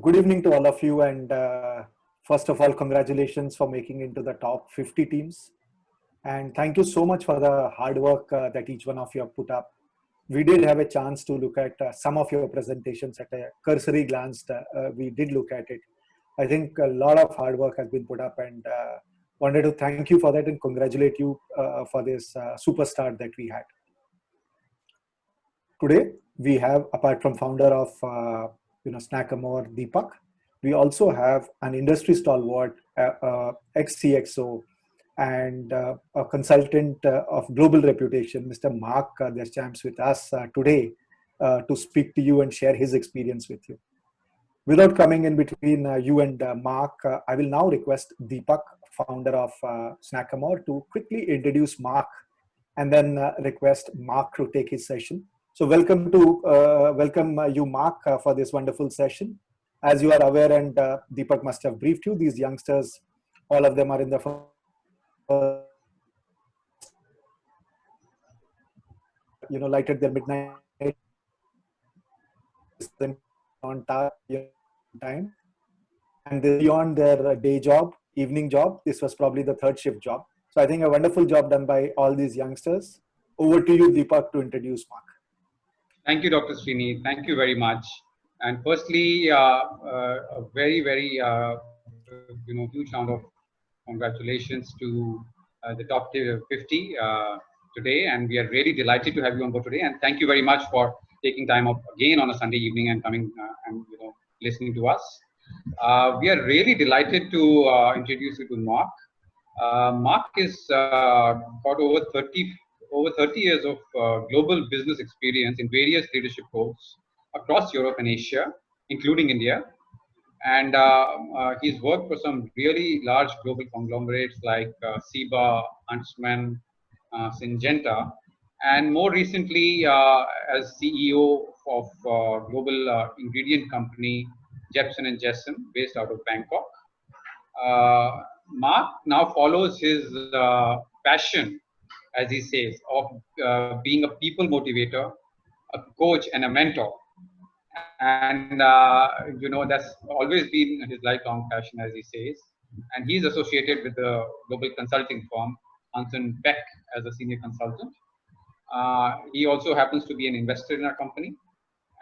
Good evening to all of you, and first of all, congratulations for making into the top 50 teams. And thank you so much for the hard work that each one of you have put up. We did have a chance to look at some of your presentations at a cursory glance. We did look at it. I think a lot of hard work has been put up, and wanted to thank you for that and congratulate you for this super start that we had. Today, we have, apart from founder of Amor, Deepak, we also have an industry stalwart, ex-CXO, and a consultant of global reputation, Mr. Marc Deschamps, with us today to speak to you and share his experience with you. Without coming in between you and Marc, I will now request Deepak, founder of Snackathon, to quickly introduce Marc, and then request Marc to take his session. So welcome you, Marc, for this wonderful session. As you are aware, and Deepak must have briefed you, these youngsters, all of them are in the first, lighted their midnight on time, and beyond their day job, evening job, this was probably the third shift job. So I think a wonderful job done by all these youngsters. Over to you, Deepak, to introduce Marc. Thank you, Dr. Srini. Thank you very much. And firstly, a very, very, huge round of congratulations to the top 50 today. And we are really delighted to have you on board today. And thank you very much for taking time up again on a Sunday evening and coming and listening to us. We are really delighted to introduce you to Marc. Marc is got over 30 years of global business experience in various leadership roles across Europe and Asia, including India. And he's worked for some really large global conglomerates like Seba, Huntsman, Syngenta, and more recently as CEO of global ingredient company Jepson and Jessen, based out of Bangkok. Marc now follows his passion, as he says, of being a people motivator, a coach, and a mentor. And, that's always been his lifelong passion, as he says. And he's associated with the global consulting firm, Hansen Beck, as a senior consultant. He also happens to be an investor in our company.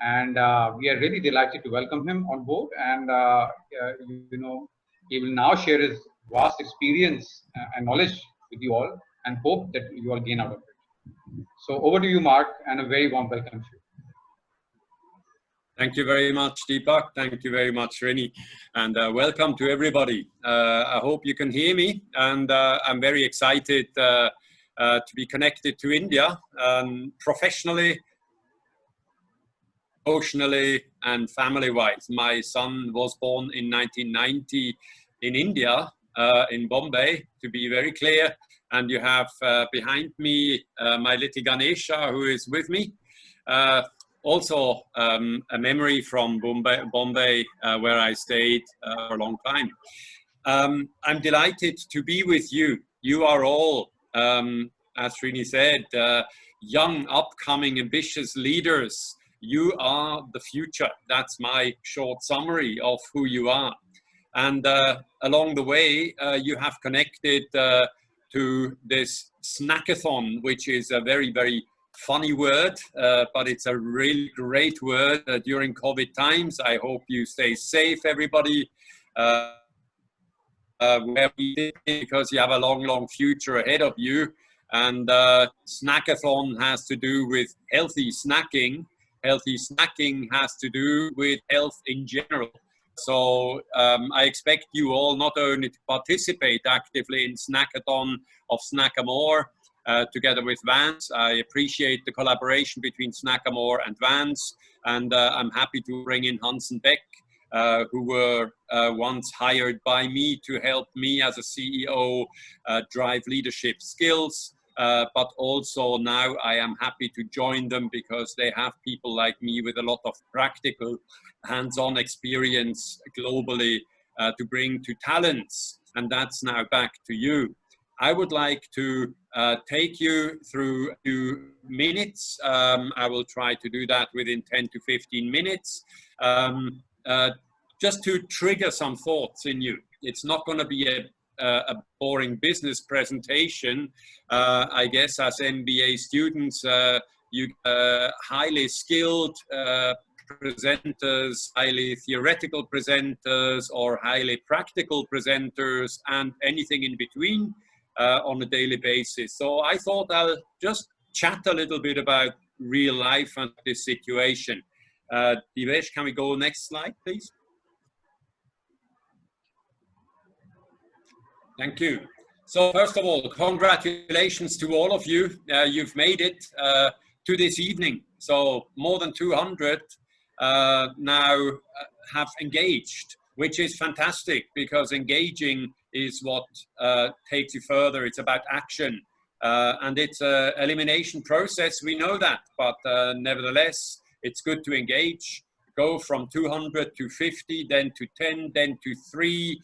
And we are really delighted to welcome him on board. And, he will now share his vast experience and knowledge with you all, and hope that you all gain out of it. So over to you, Marc, and a very warm welcome to you. Thank you very much, Deepak. Thank you very much, Srini. And welcome to everybody. I hope you can hear me. And I'm very excited to be connected to India professionally, emotionally, and family-wise. My son was born in 1990 in India, in Bombay, to be very clear. And you have behind me my little Ganesha, who is with me. Also a memory from Bombay where I stayed for a long time. I'm delighted to be with you. You are all, as Srini said, young, upcoming, ambitious leaders. You are the future. That's my short summary of who you are. And along the way, you have connected to this Snackathon, which is a very, very funny word, but it's a really great word during COVID times. I hope you stay safe, everybody, because you have a long, long future ahead of you. And Snackathon has to do with healthy snacking. Healthy snacking has to do with health in general. So I expect you all not only to participate actively in Snackathon of Snackamore together with VANS. I appreciate the collaboration between Snackamore and VANS, and I'm happy to bring in Hansen Beck, who were once hired by me to help me as a CEO drive leadership skills. But also now I am happy to join them because they have people like me with a lot of practical hands-on experience globally to bring to talents. And that's now back to you. I would like to take you through a few minutes. I will try to do that within 10 to 15 minutes. just to trigger some thoughts in you. It's not going to be a boring business presentation. I guess as MBA students, you highly skilled presenters, highly theoretical presenters, or highly practical presenters, and anything in between on a daily basis. So I thought I'll just chat a little bit about real life and this situation. Deepak, can we go next slide, please? Thank you. So first of all, congratulations to all of you. You've made it to this evening. So more than 200 now have engaged, which is fantastic, because engaging is what takes you further. It's about action, and it's an elimination process. We know that, but nevertheless, it's good to engage. Go from 200 to 50, then to 10, then to 3,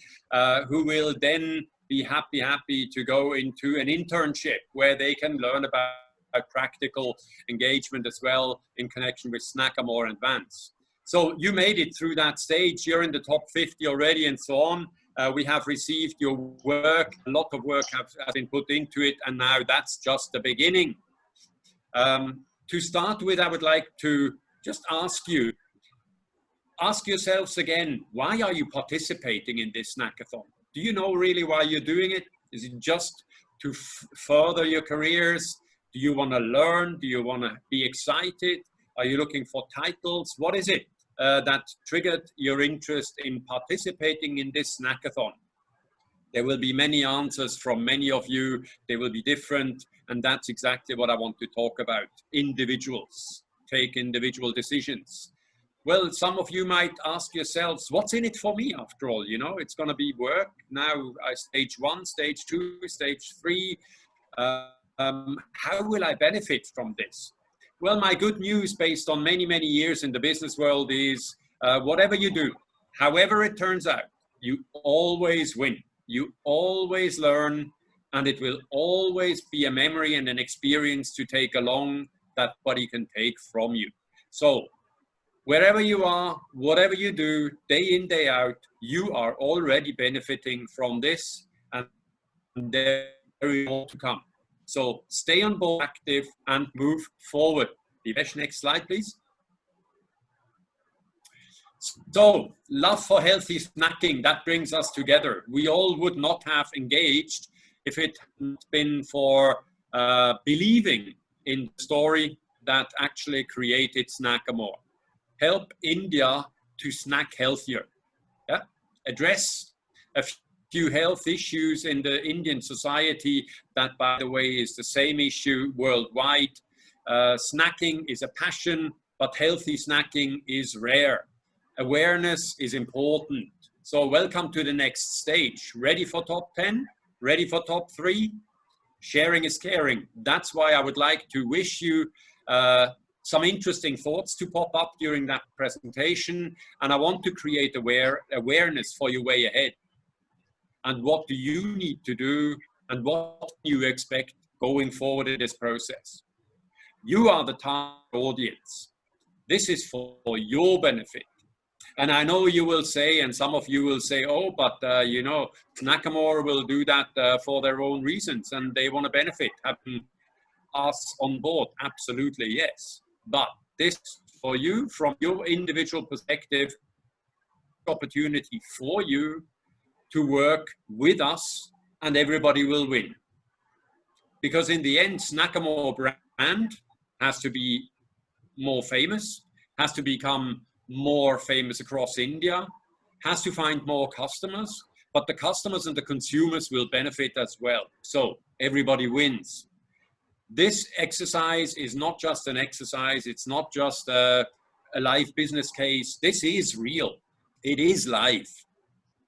who will then be happy to go into an internship where they can learn about practical engagement as well in connection with Amor and VANS. So you made it through that stage. You're in the top 50 already and so on. We have received your work. A lot of work has been put into it, and now that's just the beginning. To start with, I would like to just ask yourselves again, why are you participating in this Snackathon? Do you know really why you're doing it? Is it just to further your careers? Do you want to learn? Do you want to be excited? Are you looking for titles? What is it that triggered your interest in participating in this Snackathon? There will be many answers from many of you. They will be different. And that's exactly what I want to talk about. Individuals take individual decisions. Well, some of you might ask yourselves, what's in it for me after all? You know, it's going to be work. Now, stage 1, stage 2, stage 3. How will I benefit from this? Well, my good news based on many, many years in the business world is whatever you do, however it turns out, you always win. You always learn, and it will always be a memory and an experience to take along that nobody can take from you. So wherever you are, whatever you do, day in, day out, you are already benefiting from this, and there is more to come. So stay on board, active, and move forward. Deepak, next slide, please. So, love for healthy snacking, that brings us together. We all would not have engaged if it hadn't been for believing in the story that actually created Amor. Help India to snack healthier. Yeah? Address a few health issues in the Indian society that, by the way, is the same issue worldwide. Snacking is a passion, but healthy snacking is rare. Awareness is important. So welcome to the next stage. Ready for top 10? Ready for top 3? Sharing is caring. That's why I would like to wish you some interesting thoughts to pop up during that presentation. And I want to create awareness for your way ahead. And what do you need to do? And what do you expect going forward in this process? You are the target audience. This is for your benefit. And I know you will say, and some of you will say, oh, but you know, Amor will do that for their own reasons and they want to benefit, having us on board. Absolutely, yes. But this for you, from your individual perspective, opportunity for you to work with us, and everybody will win. Because in the end, Amor brand has to be more famous, has to become more famous across India, has to find more customers, but the customers and the consumers will benefit as well. So everybody wins. This exercise is not just an exercise. It's not just a live business case. This is real. It is live.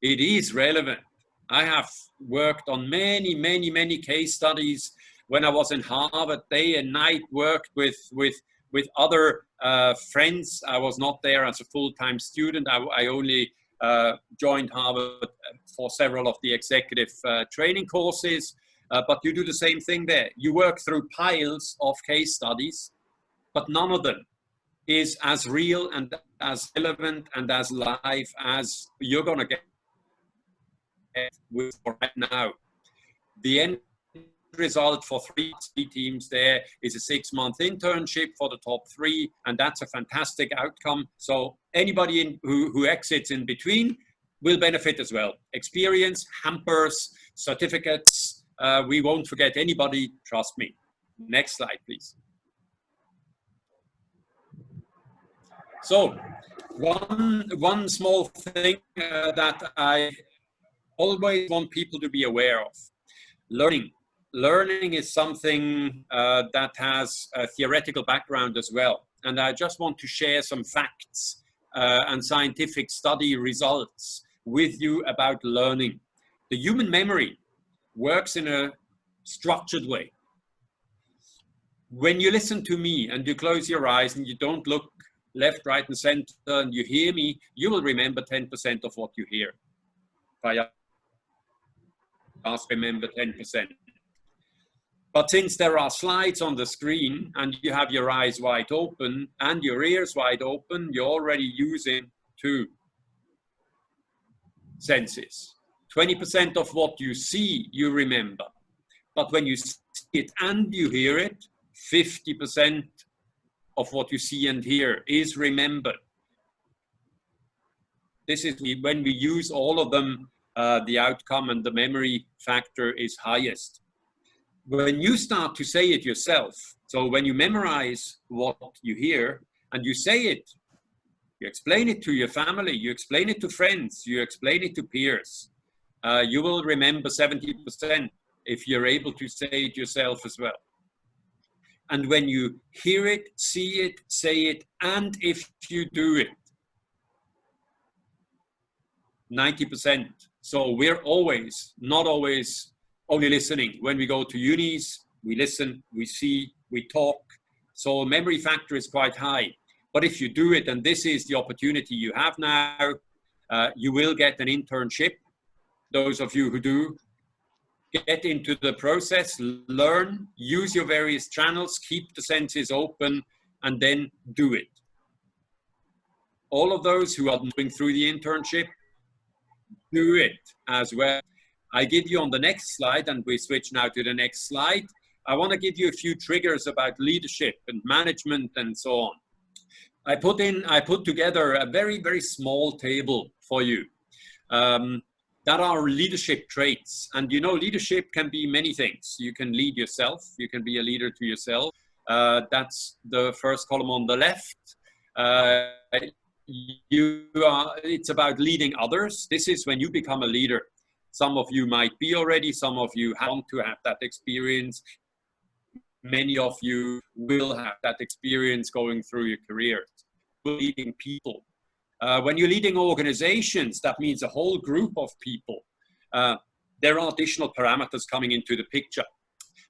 It is relevant. I have worked on many, many, many case studies. When I was in Harvard, day and night, worked with other friends. I was not there as a full-time student. I only joined Harvard for several of the executive training courses. But you do the same thing there. You work through piles of case studies, but none of them is as real and as relevant and as live as you're going to get with right now. The end result for three teams there is a 6-month internship for the top 3, and that's a fantastic outcome. So anybody who exits in between will benefit as well. Experience, hampers, certificates. We won't forget anybody, trust me. Next slide, please. So one small thing that I always want people to be aware of. Learning is something that has a theoretical background as well. And I just want to share some facts and scientific study results with you about learning. The human memory works in a structured way. When you listen to me and you close your eyes and you don't look left, right, and center, and you hear me, you will remember 10% of what you hear. If I ask, remember 10%. But since there are slides on the screen and you have your eyes wide open and your ears wide open, you're already using 2 senses. 20% of what you see, you remember. But when you see it and you hear it, 50% of what you see and hear is remembered. This is when we use all of them, the outcome and the memory factor is highest. When you start to say it yourself, so when you memorize what you hear and you say it, you explain it to your family, you explain it to friends, you explain it to peers, you will remember 70% if you're able to say it yourself as well. And when you hear it, see it, say it, and if you do it, 90%. So we're always, not always only listening. When we go to unis, we listen, we see, we talk. So memory factor is quite high. But if you do it, and this is the opportunity you have now, you will get an internship. Those of you who do, get into the process, learn, use your various channels, keep the senses open, and then do it. All of those who are going through the internship, do it as well. I give you on the next slide, and we switch now to the next slide. I want to give you a few triggers about leadership and management and so on. I put together a very, very small table for you. That are leadership traits. And you know, leadership can be many things. You can lead yourself. You can be a leader to yourself. That's the first column on the left. It's about leading others. This is when you become a leader. Some of you might be already, some of you want to have that experience. Many of you will have that experience going through your career. Leading people. When you're leading organizations, that means a whole group of people. There are additional parameters coming into the picture.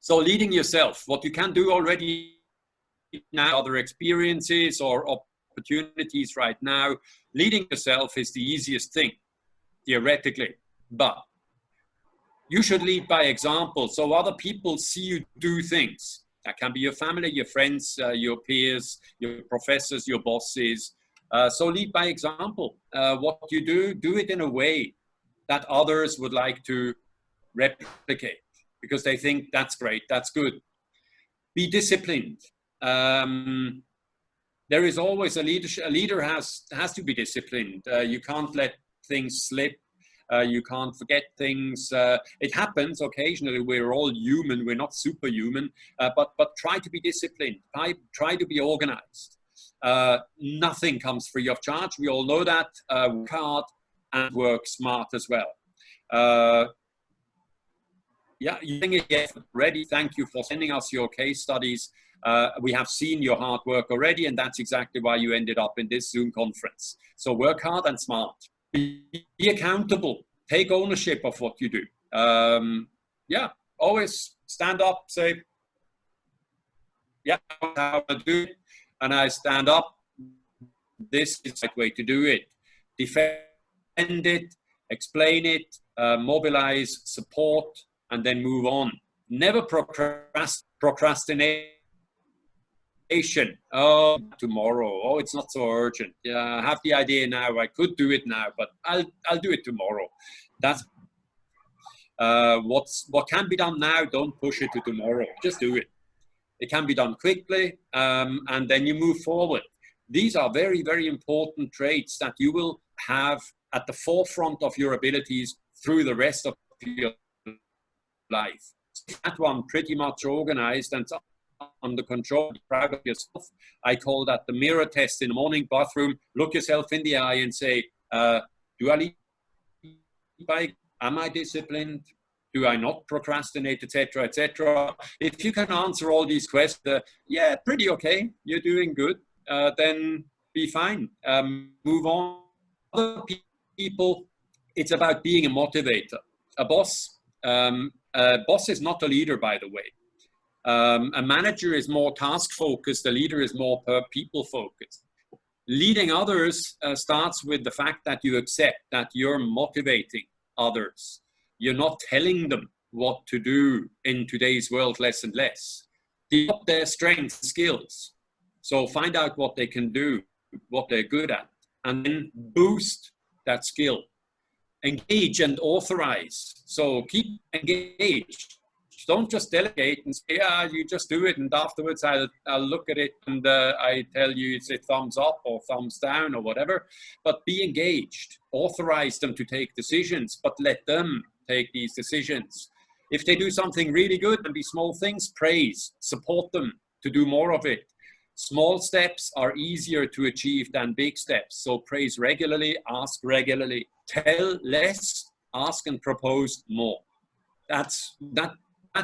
So leading yourself, what you can do already now, other experiences or opportunities right now, leading yourself is the easiest thing, theoretically. But you should lead by example, so other people see you do things. That can be your family, your friends, your peers, your professors, your bosses. So lead by example. What you do it in a way that others would like to replicate because they think that's great, that's good. Be disciplined. There is always a leader has to be disciplined. You can't let things slip. You can't forget things. It happens occasionally. We're all human. We're not superhuman. But try to be disciplined. Try to be organized. Nothing comes free of charge. We all know that. Work hard and work smart as well. Yeah, you're doing it already. Thank you for sending us your case studies. We have seen your hard work already, and that's exactly why you ended up in this Zoom conference. So work hard and smart. Be accountable. Take ownership of what you do. Yeah, always stand up, say, yeah, how to do it. And I stand up. This is the right way to do it. Defend it, explain it, mobilize, support, and then move on. Never procrastinate motivation. Oh, tomorrow. Oh, it's not so urgent. Yeah, I have the idea now. I could do it now, but I'll do it tomorrow. That's what can be done now. Don't push it to tomorrow. Just do it. It can be done quickly, and then you move forward. These are very, very important traits that you will have at the forefront of your abilities through the rest of your life. That one pretty much organized and under control, proud of yourself. I call that the mirror test in the morning bathroom. Look yourself in the eye and say, do I lead by? Am I disciplined? Do I not procrastinate, etc., etc.? If you can answer all these questions, yeah, pretty okay, you're doing good, then be fine. Move on. Other people, it's about being a motivator. A boss is not a leader, by the way. A manager is more task-focused. A leader is more people-focused. Leading others starts with the fact that you accept that you're motivating others. You're not telling them what to do in today's world less and less. Develop their strengths and skills. So find out what they can do, what they're good at, and then boost that skill. Engage and authorize. So keep engaged. Don't just delegate and say, yeah, you just do it, and afterwards I'll look at it and I tell you it's a thumbs up or thumbs down or whatever. But be engaged. Authorize them to take decisions, but let them take these decisions. If they do something really good and be small things, praise, support them to do more of it. Small steps are easier to achieve than big steps. So praise regularly, ask regularly, tell less, ask and propose more.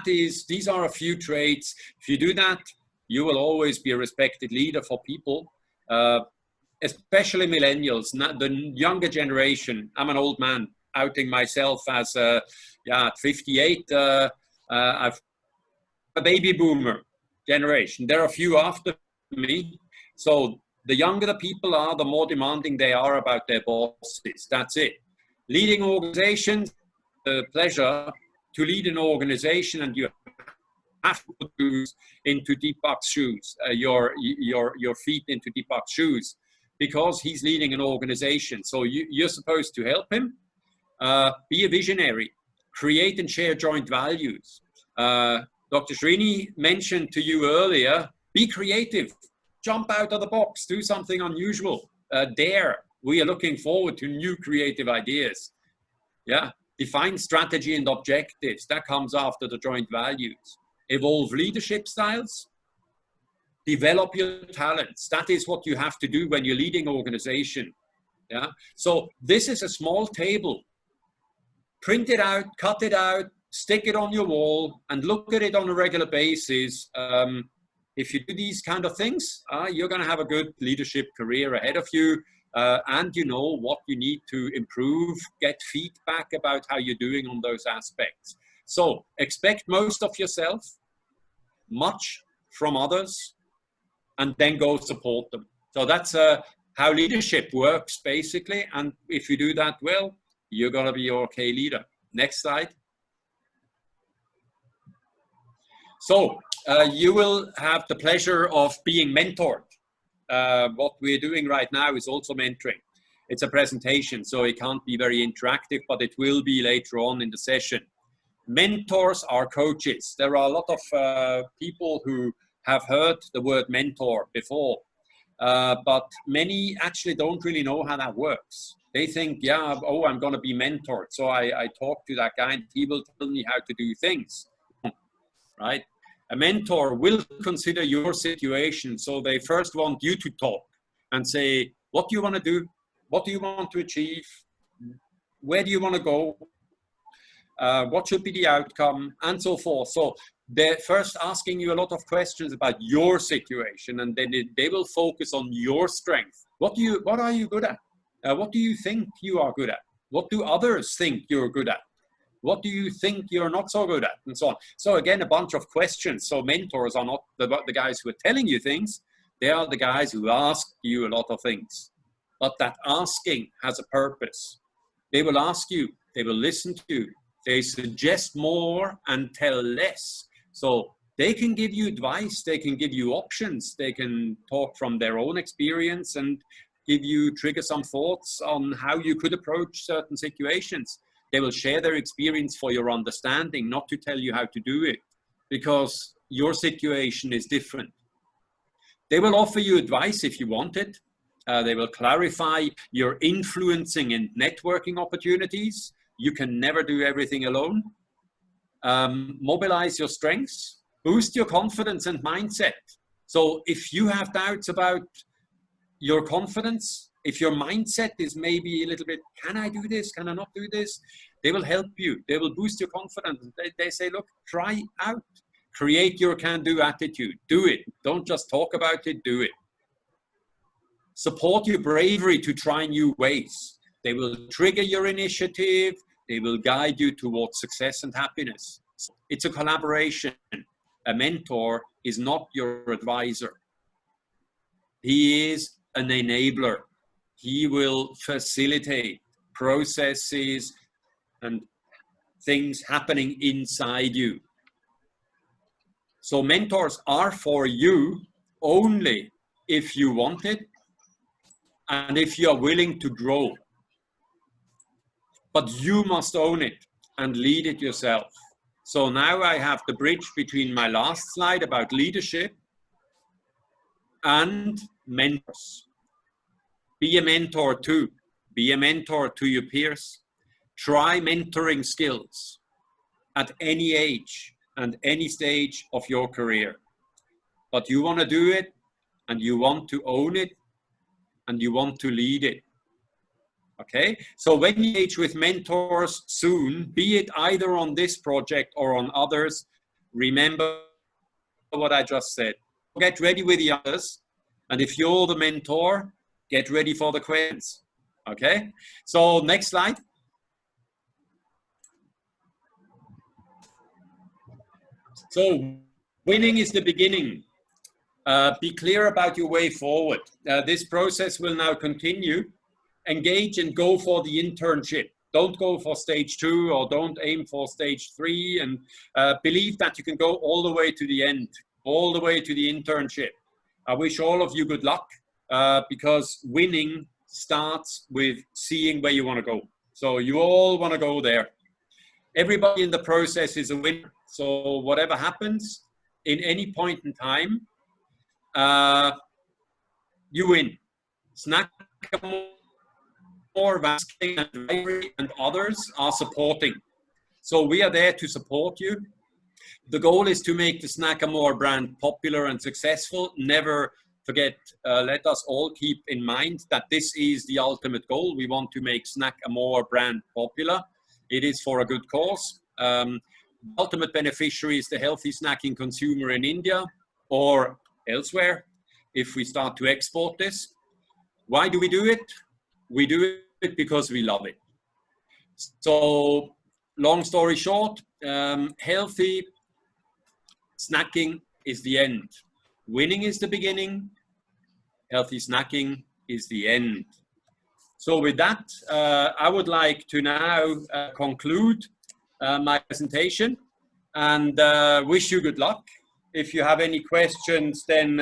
These are a few traits. If you do that, you will always be a respected leader for people, especially millennials, the younger generation. I'm an old man, outing myself as at 58, I've a baby boomer generation. There are a few after me. So the younger the people are, the more demanding they are about their bosses. That's it. Leading organizations, pleasure to lead an organization, and you have to put into Deepak's shoes, your feet into Deepak's shoes, because he's leading an organization. So you're supposed to help him. Be a visionary, create and share joint values. Dr. Srini mentioned to you earlier, be creative, jump out of the box, do something unusual, dare. We are looking forward to new creative ideas. Yeah, define strategy and objectives. That comes after the joint values. Evolve leadership styles. Develop your talents. That is what you have to do when you're leading organization. Yeah. So this is a small table. Print it out, cut it out, stick it on your wall, and look at it on a regular basis. If you do these kind of things, you're going to have a good leadership career ahead of you. And you know what you need to improve, get feedback about how you're doing on those aspects. So expect most of yourself, much from others, and then go support them. So that's how leadership works, basically. And if you do that well, you're going to be your okay leader. Next slide. So you will have the pleasure of being mentored. What we're doing right now is also mentoring. It's a presentation, so it can't be very interactive, but it will be later on in the session. Mentors are coaches. There are a lot of people who have heard the word mentor before, but many actually don't really know how that works. They think, yeah, oh, I'm going to be mentored. So I talk to that guy and he will tell me how to do things, right? A mentor will consider your situation. So they first want you to talk and say, what do you want to do? What do you want to achieve? Where do you want to go? What should be the outcome? And so forth. So they're first asking you a lot of questions about your situation, and then they will focus on your strength. What are you good at? What do you think you are good at? What do others think you're good at? What do you think you're not so good at? And so on. So again, a bunch of questions. So mentors are not the guys who are telling you things. They are the guys who ask you a lot of things. But that asking has a purpose. They will ask you. They will listen to you. They suggest more and tell less. So They can give you advice, they can give you options, they can talk from their own experience and trigger some thoughts on how you could approach certain situations. They will share their experience for your understanding, not to tell you how to do it, because your situation is different. They will offer you advice if you want it. They will clarify your influencing and networking opportunities. You can never do everything alone. Mobilize your strengths, boost your confidence and mindset. So if you have doubts about your confidence, if your mindset is maybe a little bit, can I do this? Can I not do this? They will help you. They will boost your confidence. They say, look, try out. Create your can-do attitude. Do it. Don't just talk about it, do it. Support your bravery to try new ways. They will trigger your initiative. They will guide you towards success and happiness. It's a collaboration. A mentor is not your advisor. He is an enabler. He will facilitate processes and things happening inside you. So mentors are for you only if you want it and if you are willing to grow. But you must own it and lead it yourself. So now I have the bridge between my last slide about leadership and mentors. Be a mentor too. Be a mentor to your peers. Try mentoring skills at any age and any stage of your career. But you want to do it, and you want to own it, and you want to lead it. Okay? So when you engage with mentors soon, be it either on this project or on others, remember what I just said. Get ready with the others, and if you're the mentor, get ready for the questions. Okay? So next slide. So winning is the beginning. Be clear about your way forward. This process will now continue. Engage and go for the internship. Don't go for stage 2 or don't aim for stage 3, and believe that you can go all the way to the end, all the way to the internship. I wish all of you good luck because winning starts with seeing where you want to go. So you all want to go there. Everybody in the process is a winner. So whatever happens in any point in time, you win. Snackathon, VANS, and others are supporting. So we are there to support you. The goal is to make the Snackathon brand popular and successful. Never forget, let us all keep in mind that this is the ultimate goal. We want to make Snackathon brand popular. It is for a good cause. Ultimate beneficiary is the healthy snacking consumer in India or elsewhere if we start to export this. Why do we do it? We do it because we love it. So long story short, healthy snacking is the end. Winning is the beginning. Healthy snacking is the end. So with that, I would like to now conclude my presentation and wish you good luck. If you have any questions, then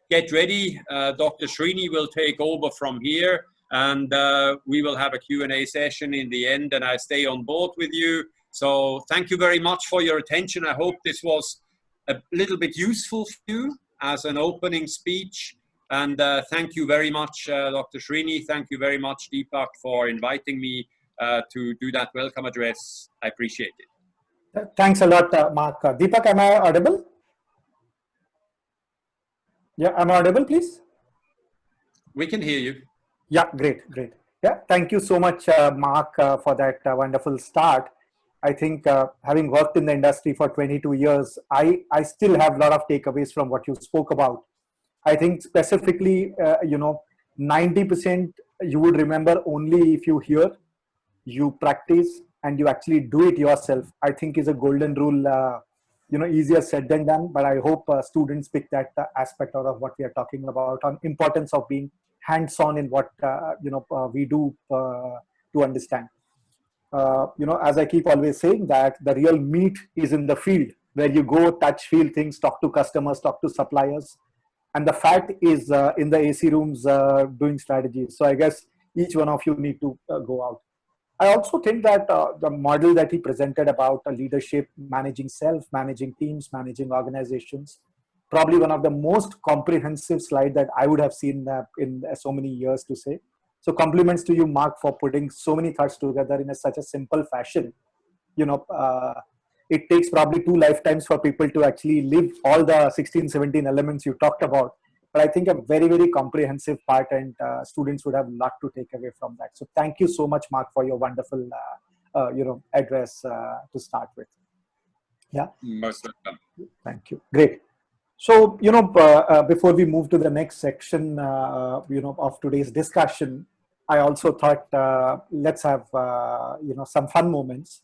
get ready. Dr. Srini will take over from here, and we will have a Q&A session in the end, and I stay on board with you. So thank you very much for your attention. I hope this was a little bit useful for you as an opening speech. And thank you very much, Dr. Srini. Thank you very much, Deepak, for inviting me to do that welcome address. I appreciate it. Thanks a lot, Marc. Deepak, am I audible? Yeah, am I audible, please? We can hear you. Yeah, great. Yeah, thank you so much, Marc, for that wonderful start. I think having worked in the industry for 22 years, I still have a lot of takeaways from what you spoke about. I think specifically, 90% you would remember only if you hear, you practice, and you actually do it yourself. I think is a golden rule, easier said than done, but I hope students pick that aspect out of what we are talking about on importance of being hands-on in what, we do to understand. As I keep always saying that the real meat is in the field. where you go, touch, feel things, talk to customers, talk to suppliers. And the fat is in the AC rooms doing strategies. So I guess each one of you need to go out. I also think that the model that he presented about leadership, managing self, managing teams, managing organizations, probably one of the most comprehensive slide that I would have seen in so many years to say. So compliments to you, Marc, for putting so many thoughts together in such a simple fashion. You know, it takes probably 2 lifetimes for people to actually live all the 16, 17 elements you talked about. But I think a very, very comprehensive part, and students would have a lot to take away from that. So thank you so much, Marc, for your wonderful, address to start with. Yeah. Most welcome. Thank you. Great. So, before we move to the next section, of today's discussion, I also thought let's have, some fun moments.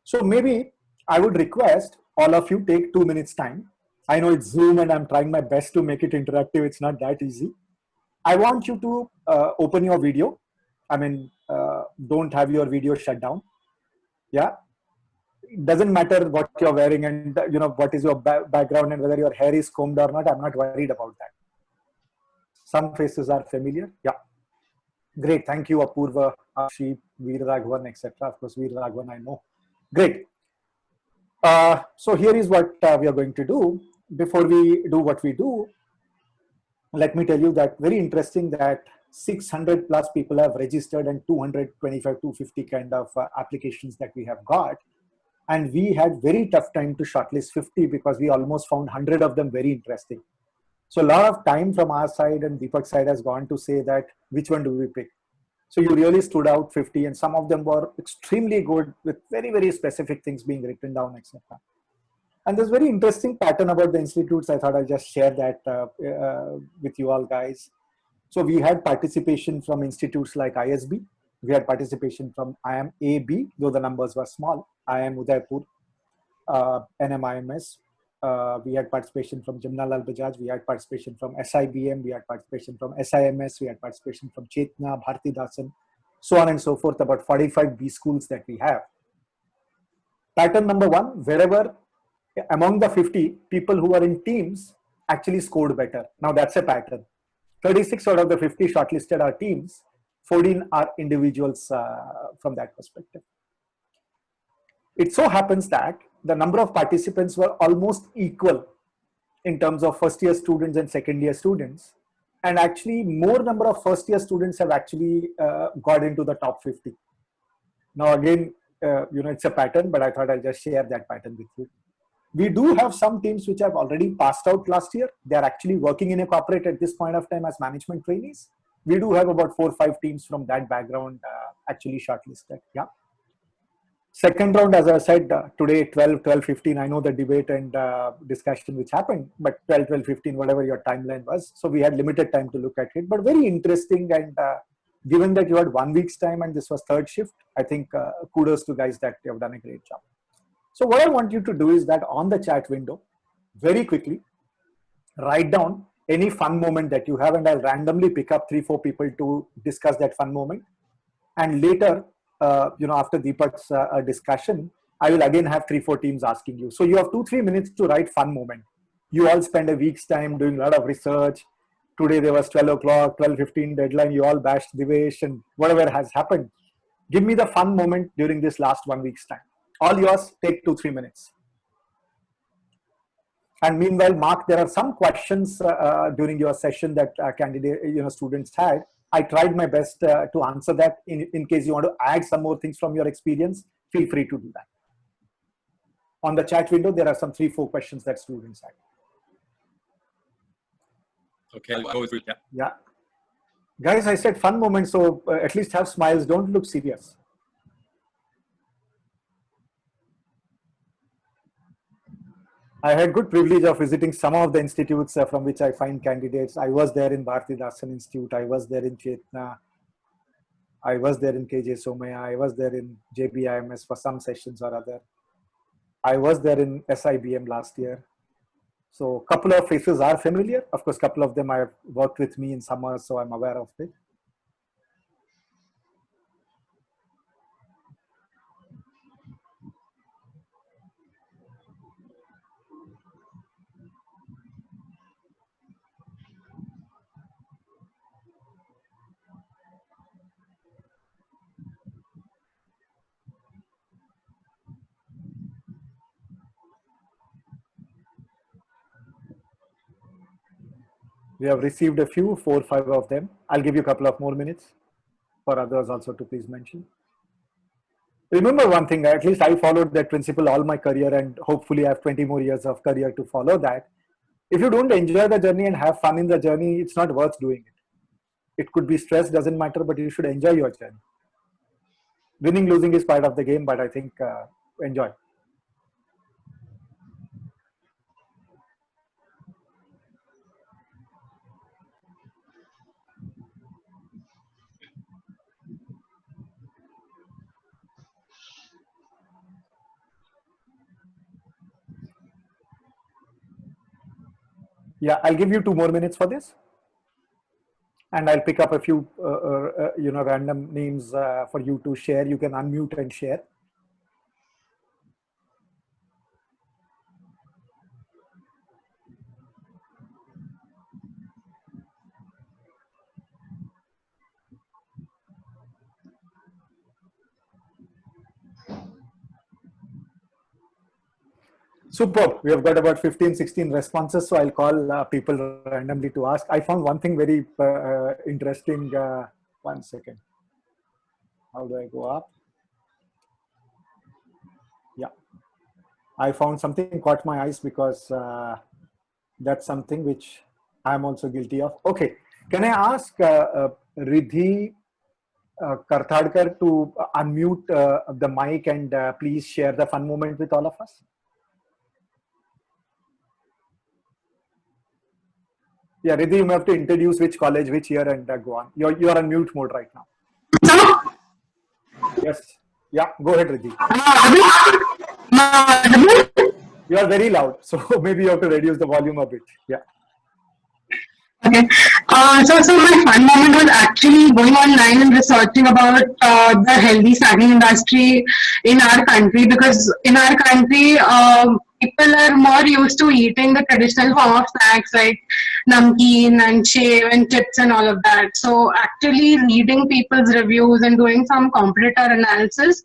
So maybe I would request all of you take 2 minutes time. I know it's Zoom and I'm trying my best to make it interactive. It's not that easy. I want you to open your video. I mean, don't have your video shut down. Yeah. It doesn't matter what you're wearing and what is your background and whether your hair is combed or not. I'm not worried about that. Some faces are familiar. Yeah. Great. Thank you, Apurva, Ashi, Veer Raghavan, etc. Of course, Veer Raghavan, I know. Great. So here is what we are going to do. Before we do what we do, let me tell you that very interesting that 600 plus people have registered and 225, 250 kind of applications that we have got. And we had very tough time to shortlist 50 because we almost found 100 of them very interesting. So a lot of time from our side and Deepak's side has gone to say that which one do we pick? So you really stood out 50, and some of them were extremely good with very, very specific things being written down, etc. And there's very interesting pattern about the institutes. I thought I'll just share that with you all guys. So we had participation from institutes like ISB. We had participation from IMAB, though the numbers were small. IIM Udaipur, NMIMS. We had participation from Jamnalal Bajaj. We had participation from SIBM. We had participation from SIMS. We had participation from Chetna, Bharti Dasan, so on and so forth. About 45 B schools that we have. Pattern number one, wherever among the 50 people who are in teams actually scored better. Now that's a pattern. 36 out of the 50 shortlisted are teams. 14 are individuals from that perspective. It so happens that the number of participants were almost equal in terms of first year students and second year students. And actually more number of first year students have actually got into the top 50. Now again, it's a pattern, but I thought I'll just share that pattern with you. We do have some teams which have already passed out last year. They're actually working in a corporate at this point of time as management trainees. We do have about 4 or 5 teams from that background actually shortlisted. Yeah. Second round, as I said, today 12:15. I know the debate and discussion which happened, but 12:15, whatever your timeline was. So we had limited time to look at it, but very interesting. And given that you had 1 week's time and this was third shift, I think kudos to guys that you have done a great job. So what I want you to do is that on the chat window, very quickly, write down any fun moment that you have, and I'll randomly pick up 3 or 4 people to discuss that fun moment. And later, after Deepak's discussion, I will again have 3 or 4 teams asking you. So you have 2 or 3 minutes to write fun moment. You all spend a week's time doing a lot of research. Today there was 12 o'clock, 12:15 deadline. You all bashed Divesh and whatever has happened. Give me the fun moment during this last 1 week's time. All yours, take 2 or 3 minutes. And meanwhile, Marc, there are some questions during your session that students had. I tried my best to answer that. In case you want to add some more things from your experience, feel free to do that. On the chat window, there are some 3 or 4 questions that students had. Okay, I'll go through that. Yeah. Guys, I said fun moment, so at least have smiles. Don't look serious. I had good privilege of visiting some of the institutes from which I find candidates. I was there in Bharti Dasan Institute. I was there in Chetna. I was there in KJ Somaya. I was there in JBIMS for some sessions or other. I was there in SIBM last year. So a couple of faces are familiar. Of course, a couple of them have worked with me in summer, so I'm aware of it. We have received a few, 4 or 5 of them. I'll give you a couple of more minutes for others also to please mention. Remember one thing, at least I followed that principle all my career, and hopefully I have 20 more years of career to follow that. If you don't enjoy the journey and have fun in the journey, it's not worth doing it. It could be stress, doesn't matter, but you should enjoy your journey. Winning, losing is part of the game, but I think enjoy. Yeah, I'll give you 2 more minutes for this. And I'll pick up a few, random names for you to share. You can unmute and share. Superb. We have got about 15, 16 responses. So I'll call people randomly to ask. I found one thing very interesting. 1 second. How do I go up? Yeah. I found something caught my eyes because that's something which I'm also guilty of. Okay. Can I ask Riddhi Karthadkar to unmute the mic and please share the fun moment with all of us? Yeah, Riddhi, you have to introduce which college, which year, and go on. You're on mute mode right now. Yes. Yeah, go ahead, Riddhi. You are very loud, so maybe you have to reduce the volume a bit. Yeah. Okay. So my fun moment was actually going online and researching about the healthy snacking industry in our country, because in our country, people are more used to eating the traditional form of snacks like namkeen and shave and chips and all of that. So actually reading people's reviews and doing some competitor analysis,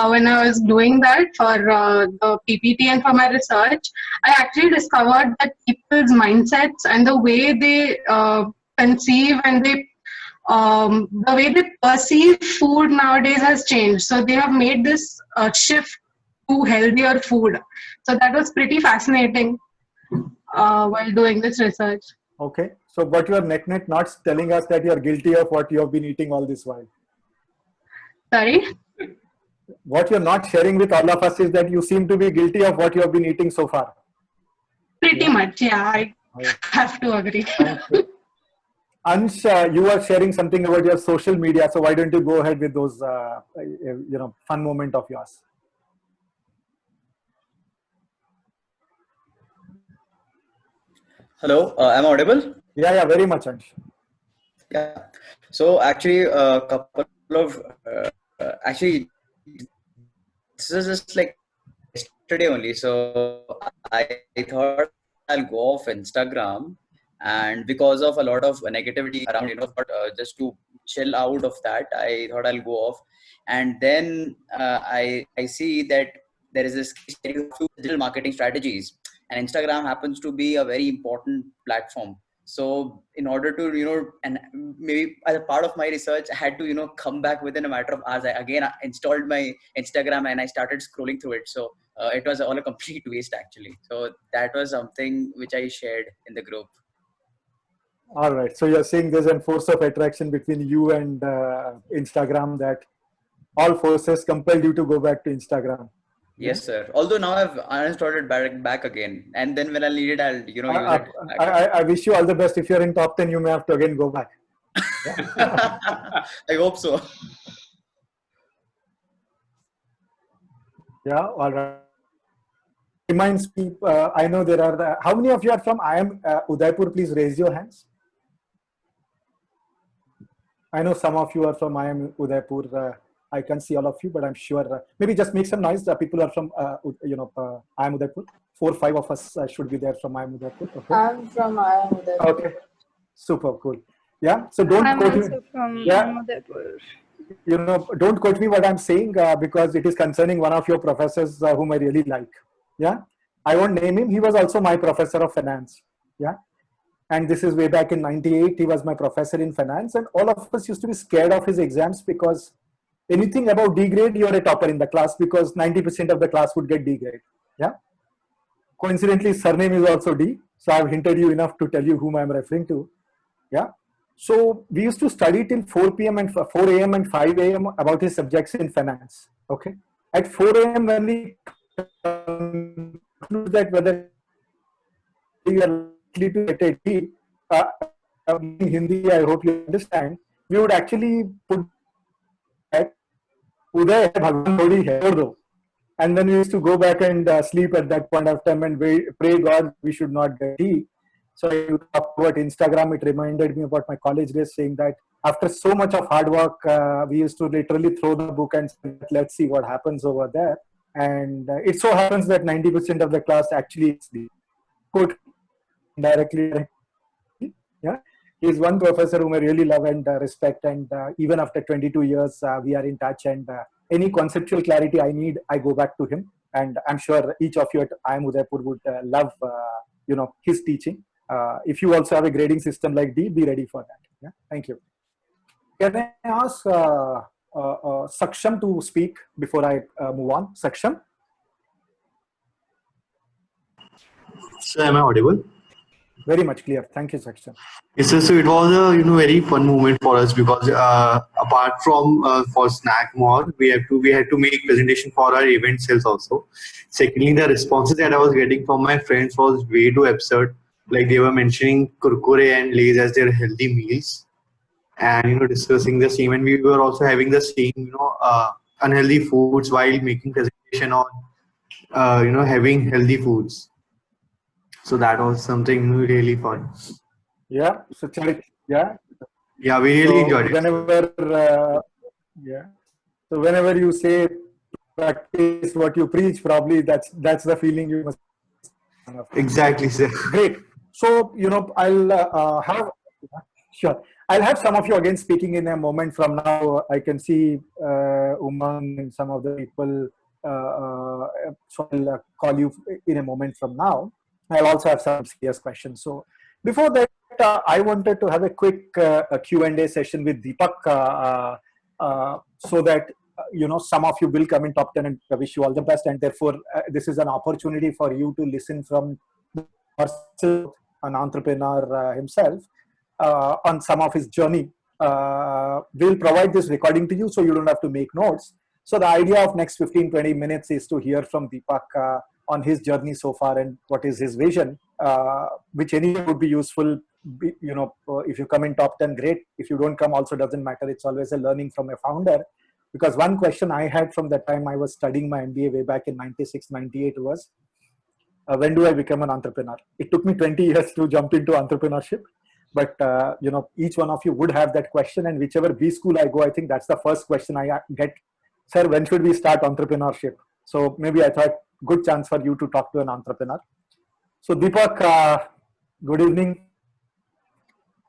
when I was doing that for the PPT and for my research, I actually discovered that people's mindsets and the way they conceive and the way they perceive food nowadays has changed. So they have made this shift to healthier food. So that was pretty fascinating while doing this research. Okay. So what you are net not telling us that you are guilty of what you have been eating all this while. Sorry? What you're not sharing with all of us is that you seem to be guilty of what you have been eating so far. Pretty much, yeah. I have to agree. Ansh, you are sharing something about your social media, so why don't you go ahead with those, fun moment of yours? Hello, am I audible? Yeah, very much, Ansh. Yeah. So actually, a couple of this is just like yesterday only. So I thought I'll go off Instagram, and because of a lot of negativity around, but just to chill out of that, I thought I'll go off. And then I see that there is this digital marketing strategies, and Instagram happens to be a very important platform. So in order to, and maybe as a part of my research, I had to, come back within a matter of hours. I installed my Instagram and I started scrolling through it. So it was all a complete waste actually. So that was something which I shared in the group. All right. So you're saying there's a force of attraction between you and Instagram, that all forces compelled you to go back to Instagram. Yes, sir. Although now I've uninstalled it back again, and then when I need it, I'll use it. I wish you all the best. If you're in top 10, you may have to again go back. I hope so. Yeah, all right. Reminds me, I know there are how many of you are from IIM Udaipur? Please raise your hands. I know some of you are from IIM Udaipur. I can't see all of you, but I'm sure. Maybe just make some noise. People are from, IIM Udaipur. 4 or 5 of us should be there from IIM Udaipur. Okay. I'm from IIM Udaipur. Okay. Super cool. Yeah. So don't quote me. From Yeah. Don't quote me what I'm saying because it is concerning one of your professors whom I really like. Yeah. I won't name him. He was also my professor of finance. Yeah. And this is way back in 98. He was my professor in finance, and all of us used to be scared of his exams because anything above D grade, you're a topper in the class because 90% of the class would get D grade. Yeah. Coincidentally, his surname is also D. So I've hinted you enough to tell you whom I'm referring to. Yeah. So we used to study till 4 p.m. and 4 a.m. and 5 a.m. about his subjects in finance. Okay. At 4 a.m. when we conclude that whether you are likely to get a D, in Hindi, I hope you understand, we would actually put that Uday hai, Bhagwan Thodi hai, chhod do. And then we used to go back and sleep at that point of time and pray God we should not get D. So I talked about Instagram. It reminded me about my college days, saying that after so much of hard work, we used to literally throw the book and say, let's see what happens over there. And it so happens that 90% of the class actually is D. Quote directly. Yeah. He's one professor whom I really love and respect. And even after 22 years, we are in touch. And any conceptual clarity I need, I go back to him. And I'm sure each of you at IIM Udaipur would love, his teaching. If you also have a grading system like D, be ready for that. Yeah. Thank you. Can I ask Saksham to speak before I move on? Saksham? So am I audible? Very much clear. Thank you, Saksham. Yes, sir. So it was a very fun moment for us because apart from for Snack More, we had to make presentation for our event sales also. Secondly, the responses that I was getting from my friends was way too absurd. Like they were mentioning kurkure and lays as their healthy meals, and discussing the same. And we were also having the same unhealthy foods while making presentation on having healthy foods. So that was something really fun. Yeah. So, Charik, yeah. Yeah, we really enjoyed it. Whenever, yeah. So whenever you say practice what you preach, probably that's the feeling you must have. Exactly, sir. Great. So I'll have sure. I'll have some of you again speaking in a moment from now. I can see Umang and some of the people. So I'll call you in a moment from now. I'll also have some serious questions. So before that, I wanted to have a quick Q&A session with Deepak so that some of you will come in top 10, and I wish you all the best. And therefore, this is an opportunity for you to listen from an entrepreneur himself on some of his journey. We'll provide this recording to you so you don't have to make notes. So the idea of next 15-20 minutes is to hear from Deepak on his journey so far and what is his vision, which anyway would be useful. If you come in top 10, great. If you don't come, also doesn't matter. It's always a learning from a founder. Because one question I had from the time I was studying my MBA way back in 96, 98 was, when do I become an entrepreneur? It took me 20 years to jump into entrepreneurship. But, each one of you would have that question. And whichever B school I go, I think that's the first question I get. Sir, when should we start entrepreneurship? So maybe I thought good chance for you to talk to an entrepreneur. So Deepak, good evening.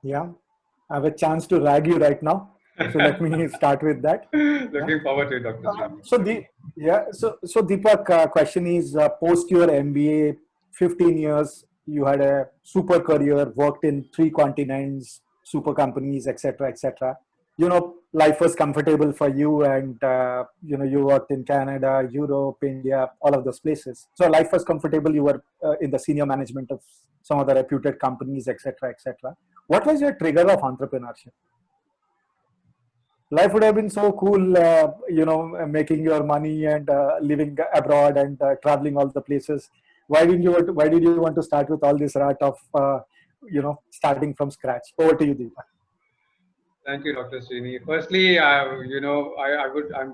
Yeah, I have a chance to rag you right now. So let me start with that. Looking forward to it, Dr. So Deepak, question is, post your MBA, 15 years, you had a super career, worked in 3 continents, super companies, etc., etc. Life was comfortable for you, and you worked in Canada, Europe, India, all of those places. So life was comfortable. You were in the senior management of some of the reputed companies, etc., etc. What was your trigger of entrepreneurship? Life would have been so cool, making your money and living abroad and traveling all the places. Why did you want to start with all this rat of starting from scratch? Over to you, Deepak. Thank you, Dr. Srini. Firstly, I'm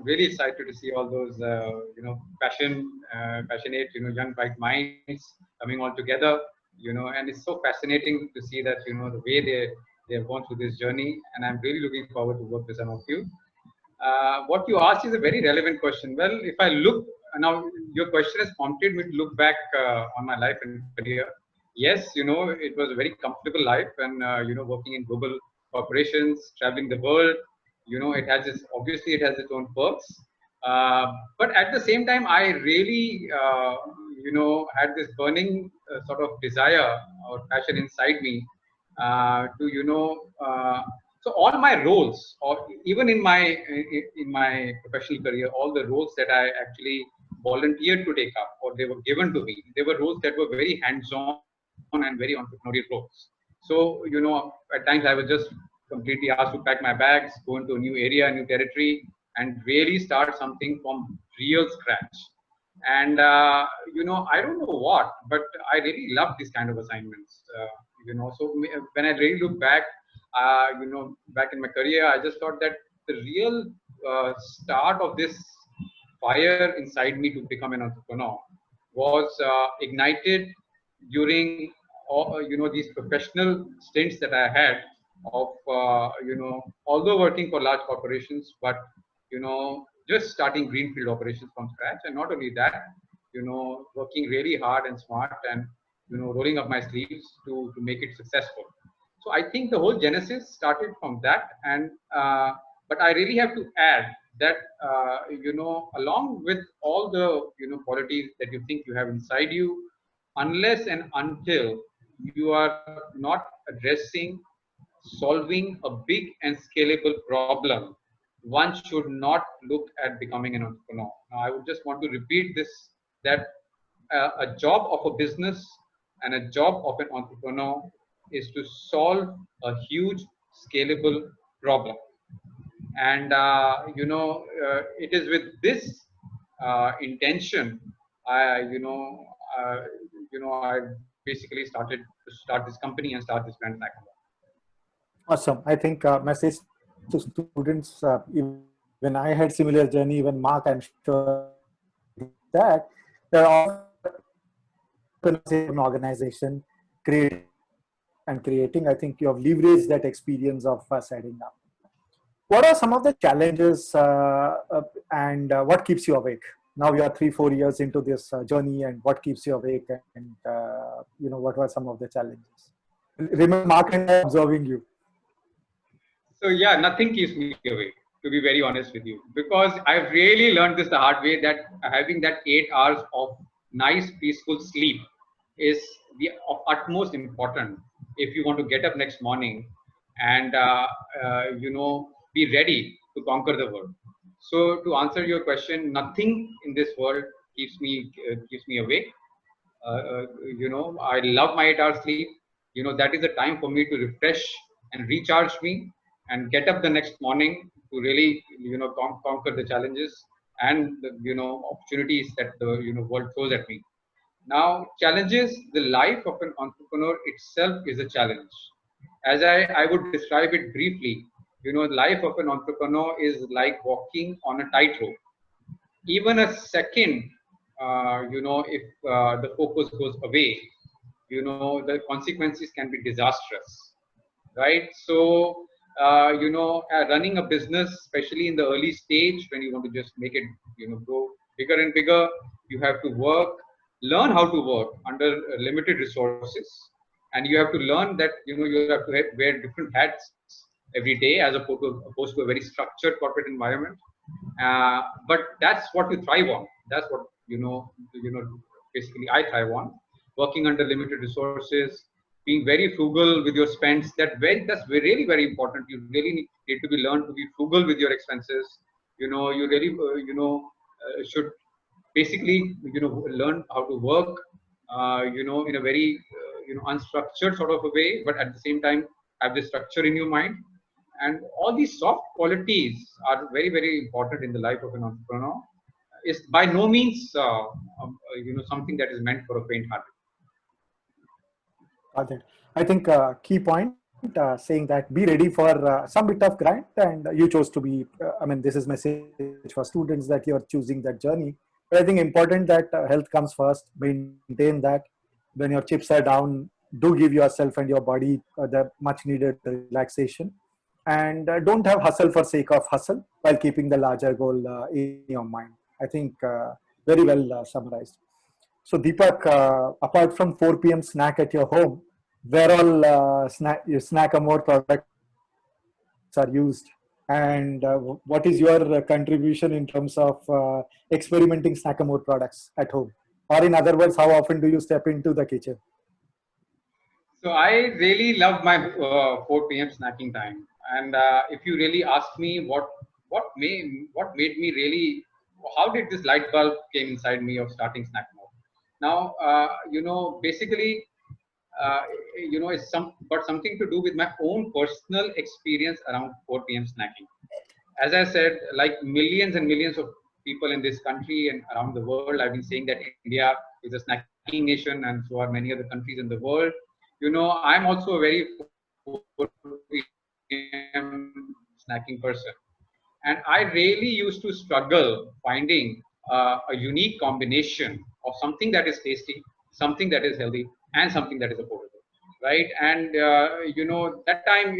really excited to see all those, passionate, young bright minds coming all together, and it's so fascinating to see that, the way they have gone through this journey, and I'm really looking forward to work with some of you. What you asked is a very relevant question. Well, if I look now, your question has prompted me to look back on my life and career. Yes, it was a very comfortable life, and working in global corporations, traveling the world. It has its own perks. But at the same time, I really, had this burning sort of desire or passion inside me to so all my roles, or even in my professional career, all the roles that I actually volunteered to take up, or they were given to me, they were roles that were very hands-on and very entrepreneurial roles. So at times I was just completely asked to pack my bags, go into a new area, a new territory, and really start something from real scratch. And I don't know what, but I really love these kind of assignments. So when I really look back, back in my career, I just thought that the real start of this fire inside me to become an entrepreneur was ignited during these professional stints that I had of although working for large corporations, but just starting greenfield operations from scratch. And not only that, working really hard and smart, and rolling up my sleeves to make it successful. So I think the whole genesis started from that. And but I really have to add that along with all the qualities that you think you have inside you, unless and until you are not addressing, solving a big and scalable problem, one should not look at becoming an entrepreneur. Now, I would just want to repeat this, that a job of a business and a job of an entrepreneur is to solve a huge scalable problem. And it is with this intention I I basically started to start this company and start this brand Snackathon. Awesome. I think message to students, when I had similar journey, when Marc, I'm sure that there are an organization creating. I think you have leveraged that experience of setting up. What are some of the challenges and what keeps you awake? Now you are 3-4 years into this journey, and what keeps you awake? And what were some of the challenges? Remember, Marc and I are observing you. So yeah, nothing keeps me awake, to be very honest with you, because I've really learned this the hard way, that having that 8 hours of nice, peaceful sleep is of utmost importance if you want to get up next morning and be ready to conquer the world. So to answer your question, nothing in this world keeps me awake. I love my 8 hours sleep. That is the time for me to refresh and recharge me and get up the next morning to really, conquer the challenges and the, opportunities that the, world throws at me. Now, challenges, the life of an entrepreneur itself is a challenge. As I would describe it briefly, the life of an entrepreneur is like walking on a tightrope. Even a second, if the focus goes away, the consequences can be disastrous, right? So, running a business, especially in the early stage, when you want to just make it, grow bigger and bigger, you have to learn how to work under limited resources, and you have to learn that you have to wear different hats every day, as opposed to a very structured corporate environment. But that's what you thrive on. That's what basically I thrive on. Working under limited resources, being very frugal with your spends. That's really very important. You really need to be learned to be frugal with your expenses. You really should basically learn how to work in a very unstructured sort of a way, but at the same time have the structure in your mind. And all these soft qualities are very, very important in the life of an entrepreneur. Is by no means something that is meant for a faint-hearted. Got it. I think key point saying that be ready for some bit of grind, and you chose to be. This is message for students that you are choosing that journey. But I think important that health comes first. Maintain that. When your chips are down, do give yourself and your body the much needed relaxation, and don't have hustle for sake of hustle while keeping the larger goal in your mind. I think very well summarized. So Deepak, apart from 4 p.m. snack at your home, where all snack Amor products are used, and what is your contribution in terms of experimenting snack Amor products at home? Or in other words, how often do you step into the kitchen? So I really love my 4 p.m. snacking time. And if you really ask me what made me really, how did this light bulb came inside me of starting snack mode? Now, basically, uh, it's got something to do with my own personal experience around 4 p.m. snacking. As I said, like millions and millions of people in this country and around the world, I've been saying that India is a snacking nation, and so are many other countries in the world. I'm also a very 4 p.m. snacking person. And I really used to struggle finding a unique combination of something that is tasty, something that is healthy, and something that is affordable, right? And that time,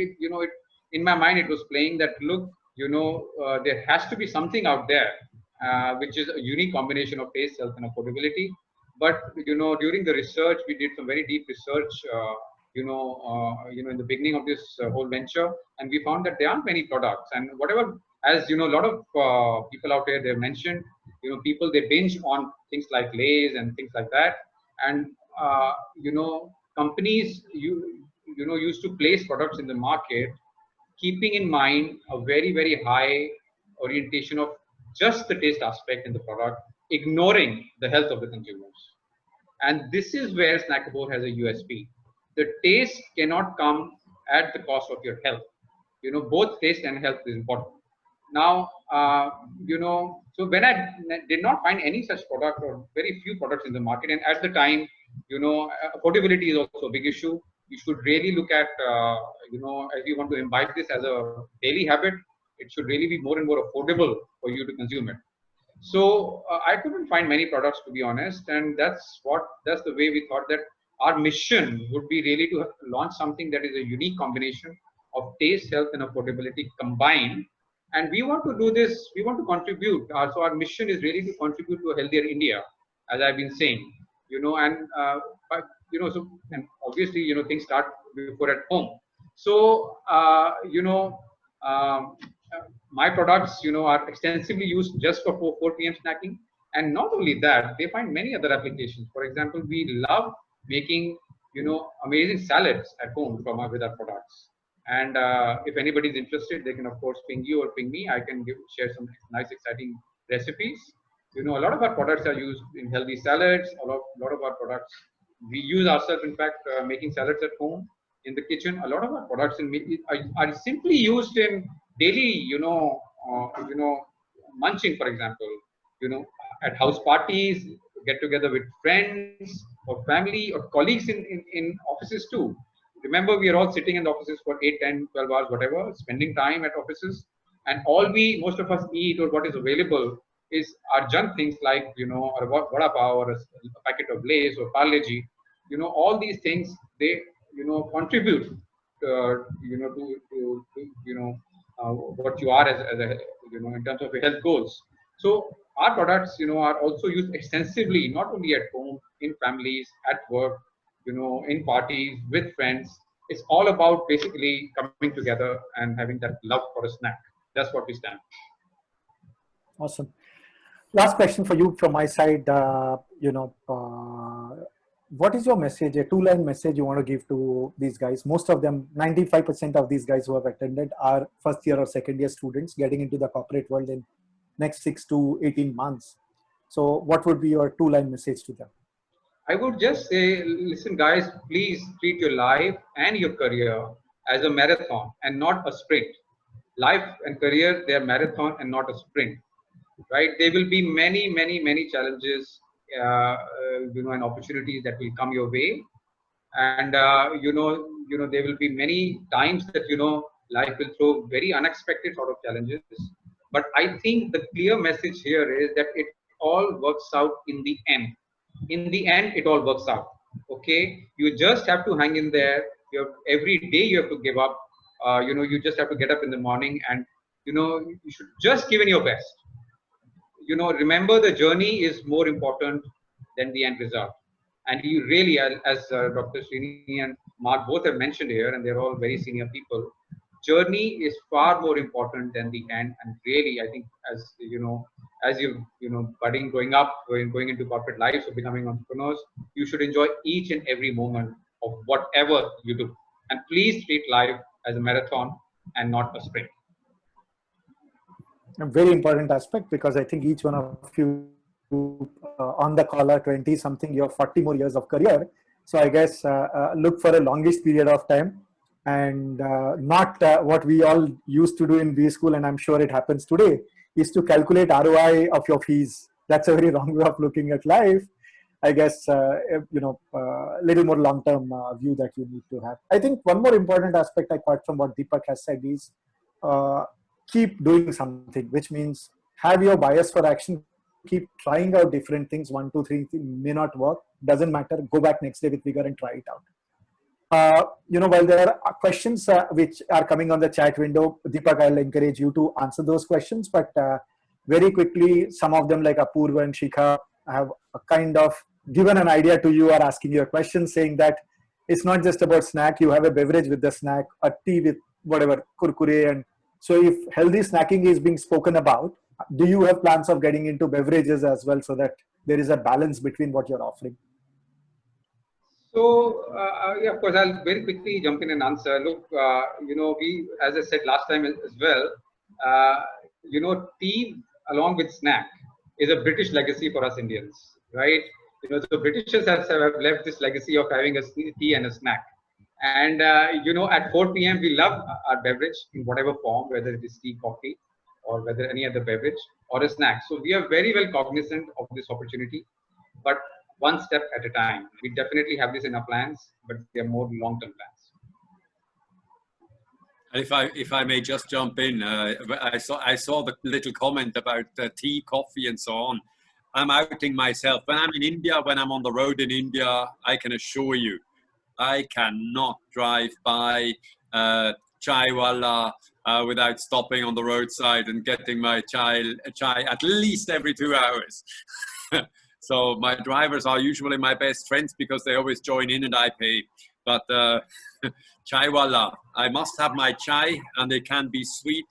in my mind, it was playing that look, there has to be something out there which is a unique combination of taste, health, and affordability. But during the research, we did some very deep research. In the beginning of this whole venture, and we found that there aren't many products, and whatever, as a lot of people out there, they've mentioned, people, they binge on things like Lays and things like that. And companies used to place products in the market keeping in mind a very, very high orientation of just the taste aspect in the product, ignoring the health of the consumers. And this is where Snackable has a USP. The taste cannot come at the cost of your health. Both taste and health is important. Now, so when I did not find any such product or very few products in the market, and at the time, affordability is also a big issue. You should really look at, as you want to imbibe this as a daily habit, it should really be more and more affordable for you to consume it. So I couldn't find many products, to be honest, and that's the way we thought that our mission would be really to launch something that is a unique combination of taste, health, and affordability combined. And we want to do this. We want to contribute. So our mission is really to contribute to a healthier India, as I've been saying. And so, and obviously, things start before at home. So um, my products, are extensively used just for 4 p.m. snacking. And not only that, they find many other applications. For example, we love making, amazing salads at home with our products. And if anybody is interested, they can of course ping you or ping me. I can share some nice, exciting recipes. A lot of our products are used in healthy salads. A lot of our products we use ourselves, in fact, making salads at home in the kitchen. A lot of our products are simply used in daily, munching, for example, at house parties, get together with friends or family or colleagues in offices too. Remember, we are all sitting in the offices for 8, 10, 12 hours, whatever, spending time at offices. And most of us eat, or what is available is our junk things like, or vada pav, or a packet of Lays or Parle-G. All these things, they, contribute, what you are as a, in terms of your health goals. So our products, are also used extensively, not only at home, in families, at work, in parties, with friends. It's all about basically coming together and having that love for a snack. That's what we stand. Awesome. Last question for you from my side. What is your message, a two-line message you want to give to these guys? Most of them, 95% of these guys who have attended are first year or second year students getting into the corporate world in next 6 to 18 months. So what would be your two-line message to them? I would just say, listen, guys, please treat your life and your career as a marathon and not a sprint. Life and career, they are marathon and not a sprint, right? There will be many, many, many challenges, and opportunities that will come your way. And, there will be many times that, life will throw very unexpected sort of challenges. But I think the clear message here is that it all works out in the end. In the end, it all works out. Okay, you just have to hang in there. Every day you have to give up. You just have to get up in the morning, and you should just give in your best. Remember, the journey is more important than the end result. And you really, as Dr. Srini and Marc both have mentioned here, and they're all very senior people, journey is far more important than the end. And really, I think, as budding, growing up, going into corporate life, so becoming entrepreneurs, you should enjoy each and every moment of whatever you do. And please treat life as a marathon and not a sprint. A very important aspect, because I think each one of you on the caller 20 something, you have 40 more years of career. So I guess look for a longish period of time, and not what we all used to do in B school, and I'm sure it happens today, is to calculate ROI of your fees. That's a very wrong way of looking at life. I guess little more long-term view that you need to have. I think one more important aspect, apart from what Deepak has said, is keep doing something, which means have your bias for action. Keep trying out different things. 1, 2, 3 may not work. Doesn't matter. Go back next day with vigor and try it out. While there are questions which are coming on the chat window, Deepak, I'll encourage you to answer those questions. But very quickly, some of them, like Apurva and Shikha, have a kind of given an idea to you, or asking you a question, saying that it's not just about snack. You have a beverage with the snack, a tea with whatever, kurkure. And so if healthy snacking is being spoken about, do you have plans of getting into beverages as well, so that there is a balance between what you're offering? So, yeah, of course, I'll very quickly jump in and answer. Look, we, as I said last time as well, tea along with snack is a British legacy for us Indians, right? The Britishers have left this legacy of having a tea and a snack. And, at 4 p.m., we love our beverage in whatever form, whether it is tea, coffee, or whether any other beverage or a snack. So we are very well cognizant of this opportunity, but one step at a time. We definitely have this in our plans, but they are more long-term plans. If I may just jump in, I saw the little comment about tea, coffee, and so on. I'm outing myself. When I'm in India, when I'm on the road in India, I can assure you, I cannot drive by chai wala without stopping on the roadside and getting my chai at least every 2 hours. So my drivers are usually my best friends because they always join in and I pay. But chai wala, I must have my chai, and it can be sweet,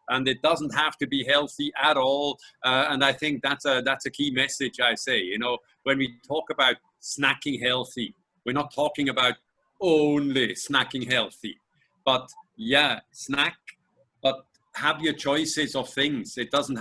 and it doesn't have to be healthy at all. And I think that's a key message. I say, when we talk about snacking healthy, we're not talking about only snacking healthy, but yeah, snack, but have your choices of things. It doesn't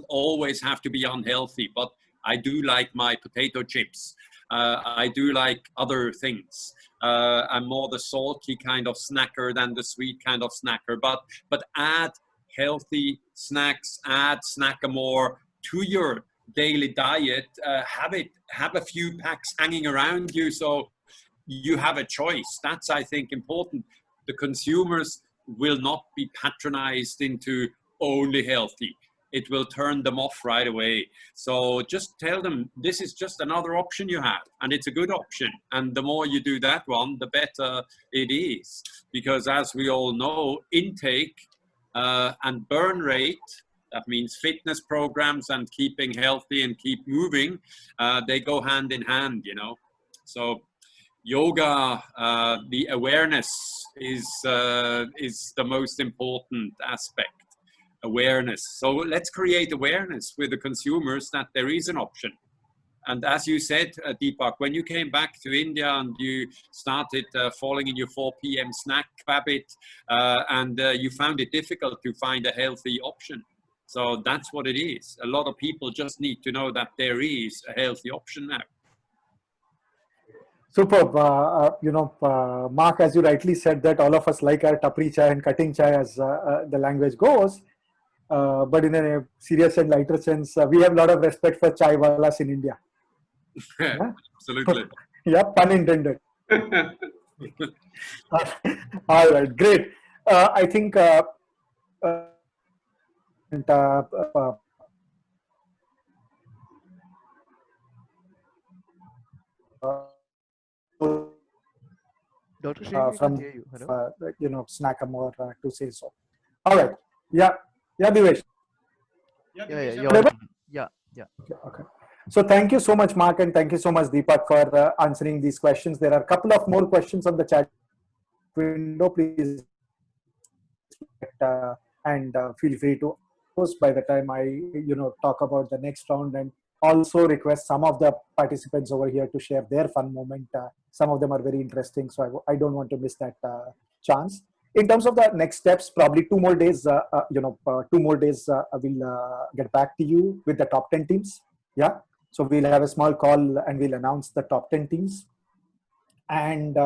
always have to be unhealthy, but I do like my potato chips. I do like other things. I'm more the salty kind of snacker than the sweet kind of snacker, but add healthy snacks, add Snackamore to your daily diet. Have a few packs hanging around you, so you have a choice. That's, I think, important. The consumers will not be patronized into only healthy. It will turn them off right away. So just tell them this is just another option you have, and it's a good option. And the more you do that one, the better it is. Because as we all know, intake and burn rate, that means fitness programs and keeping healthy and keep moving, they go hand in hand, So yoga, the awareness is the most important aspect. Awareness. So let's create awareness with the consumers that there is an option. And as you said, Deepak, when you came back to India and you started falling in your 4 p.m. snack habit, and you found it difficult to find a healthy option. So that's what it is. A lot of people just need to know that there is a healthy option now. Superb. Marc, as you rightly said, that all of us like our tapri chai and cutting chai, as the language goes. But in a serious and lighter sense, we have a lot of respect for chai walas in India. Yeah? Absolutely. Yeah, pun intended. All right, great. I think Dr. Srini, we from can't hear you. Hello? Snackamore to say so. All right. Yeah, Divesh. Yeah, you're audible. Yeah. Okay. So thank you so much, Marc, and thank you so much, Deepak, for answering these questions. There are a couple of more questions on the chat window. Please and feel free to post by the time I talk about the next round and also request some of the participants over here to share their fun moment. Some of them are very interesting, so I don't want to miss that chance. In terms of the next steps, probably 2 more days. 2 more days. We'll get back to you with the top 10 teams. Yeah. So we'll have a small call and we'll announce the top 10 teams. And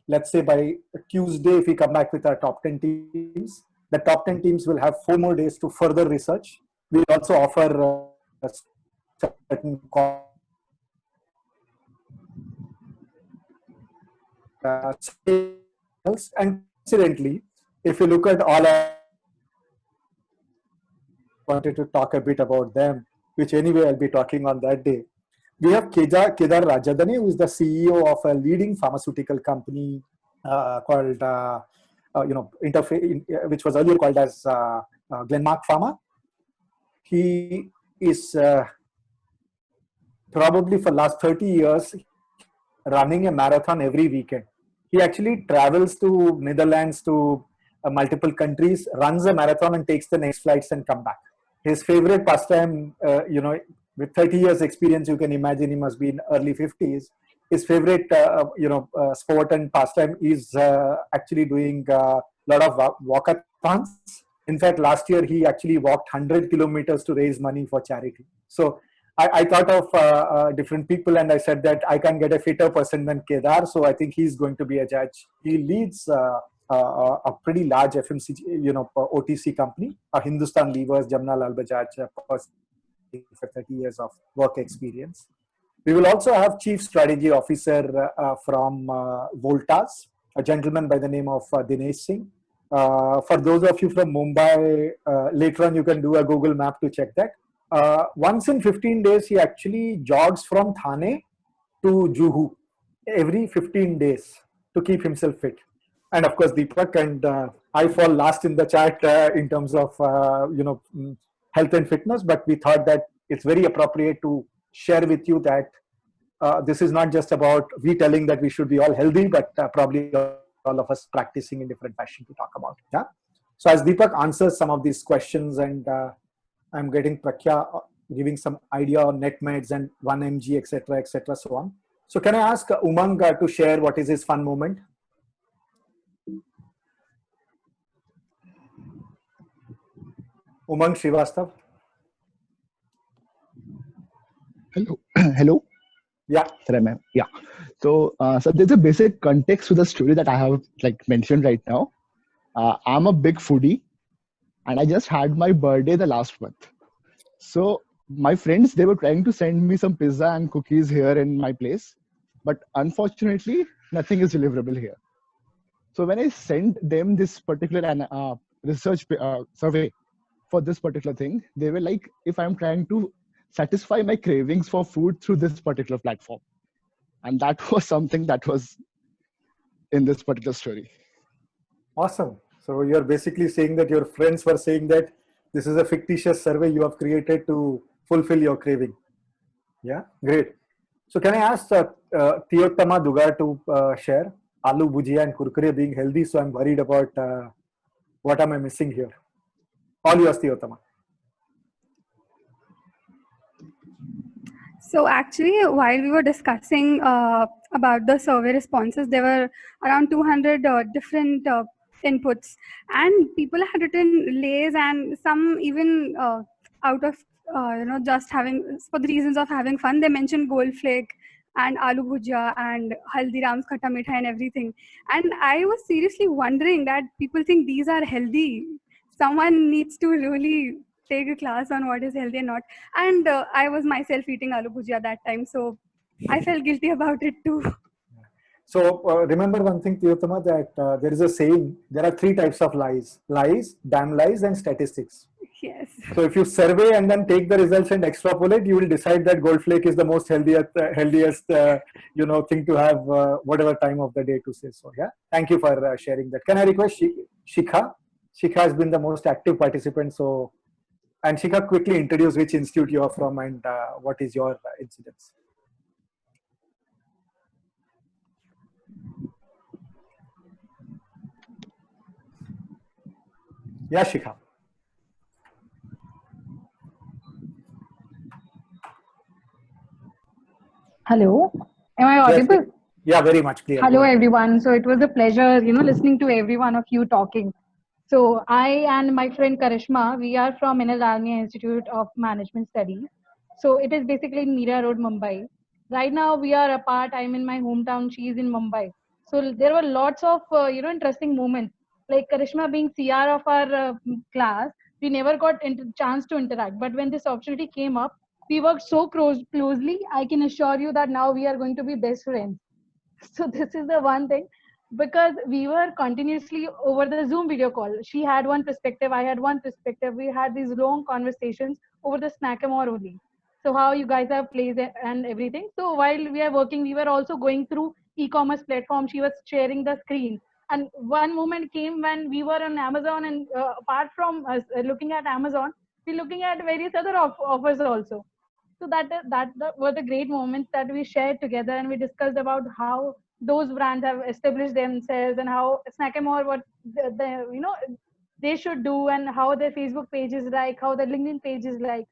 let's say by Tuesday, if we come back with our top 10 teams, the top 10 teams will have 4 more days to further research. We'll also offer certain and incidentally, if you look at all, I wanted to talk a bit about them, which anyway I'll be talking on that day. We have Kedar Rajadhani, who is the CEO of a leading pharmaceutical company called, which was earlier called as Glenmark Pharma. He is probably for last 30 years running a marathon every weekend. He actually travels to Netherlands, to multiple countries, runs a marathon and takes the next flights and come back. His favorite pastime, with 30 years experience, you can imagine he must be in early 50s. His favorite, sport and pastime is actually doing a lot of walkathons. In fact, last year he actually walked 100 kilometers to raise money for charity. So I thought of different people and I said that I can get a fitter person than Kedar. So I think he's going to be a judge. He leads a pretty large FMCG, OTC company, Hindustan Levers, Jamna Lal Bajaj, for 30 years of work experience. We will also have Chief Strategy Officer from Voltas, a gentleman by the name of Dinesh Singh. For those of you from Mumbai, later on you can do a Google map to check that. Once in 15 days, he actually jogs from Thane to Juhu every 15 days to keep himself fit. And of course, Deepak and I fall last in the chat in terms of health and fitness, but we thought that it's very appropriate to share with you that this is not just about we telling that we should be all healthy, but probably all of us practicing in different fashion to talk about. Yeah. So as Deepak answers some of these questions, and I'm getting Prakya giving some idea on net meds and 1mg, etc., so on. So can I ask Umang to share what is his fun moment? Umang Srivastav. Hello. Hello. Yeah. Yeah. So there's a basic context to the story that I have mentioned right now. I'm a big foodie, and I just had my birthday the last month. So my friends, they were trying to send me some pizza and cookies here in my place, but unfortunately, nothing is deliverable here. So when I sent them this particular research survey for this particular thing, they were like, if I'm trying to satisfy my cravings for food through this particular platform. And that was something that was in this particular story. Awesome. So you're basically saying that your friends were saying that this is a fictitious survey you have created to fulfill your craving. Yeah, great. So can I ask Tiyottama Dugar to share aloo bhujia and kurkure being healthy? So I'm worried about what am I missing here. All yours, Tiyottama. So actually, while we were discussing about the survey responses, there were around 200 different inputs, and people had written lays, and some even out of just having, for the reasons of having fun, they mentioned gold flake and aloo bhujia and haldiram's khatta mithai and everything. And I was seriously wondering that people think these are healthy. Someone needs to really take a class on what is healthy and not. And I was myself eating aloo bhujia that time, so I felt guilty about it too. So remember one thing, Tiyottama, that there is a saying, there are 3 types of lies: lies, damn lies, and statistics. Yes. So if you survey and then take the results and extrapolate, you will decide that gold flake is the most healthiest thing to have whatever time of the day to say so. Yeah. Thank you for sharing that. Can I request Shikha? Shikha has been the most active participant. So, and Shikha, quickly introduce which institute you are from and what is your incidence. Yeah, Shikha. Hello, am I Yes, audible? yeah, very much clear. Hello, Go ahead. everyone. So it was a pleasure, listening to every one of you talking. So I and my friend Karishma, we are from Dalmia Institute of Management Studies. So it is basically in Mira Road, Mumbai. Right now we are apart. I'm in my hometown. She is in Mumbai. So there were lots of interesting moments. Like Karishma being CR of our class, we never got chance to interact. But when this opportunity came up, we worked so closely. I can assure you that now we are going to be best friends. So this is the one thing, because we were continuously over the Zoom video call. She had one perspective, I had one perspective. We had these long conversations over the Snackathon only. So how you guys have plays and everything. So while we are working, we were also going through e-commerce platform. She was sharing the screen, and one moment came when we were on Amazon, and apart from us looking at Amazon, we're looking at various other offers also. So that were the great moments that we shared together, and we discussed about how those brands have established themselves, and how Snackamore, what they should do, and how their Facebook page is like, how their LinkedIn page is like.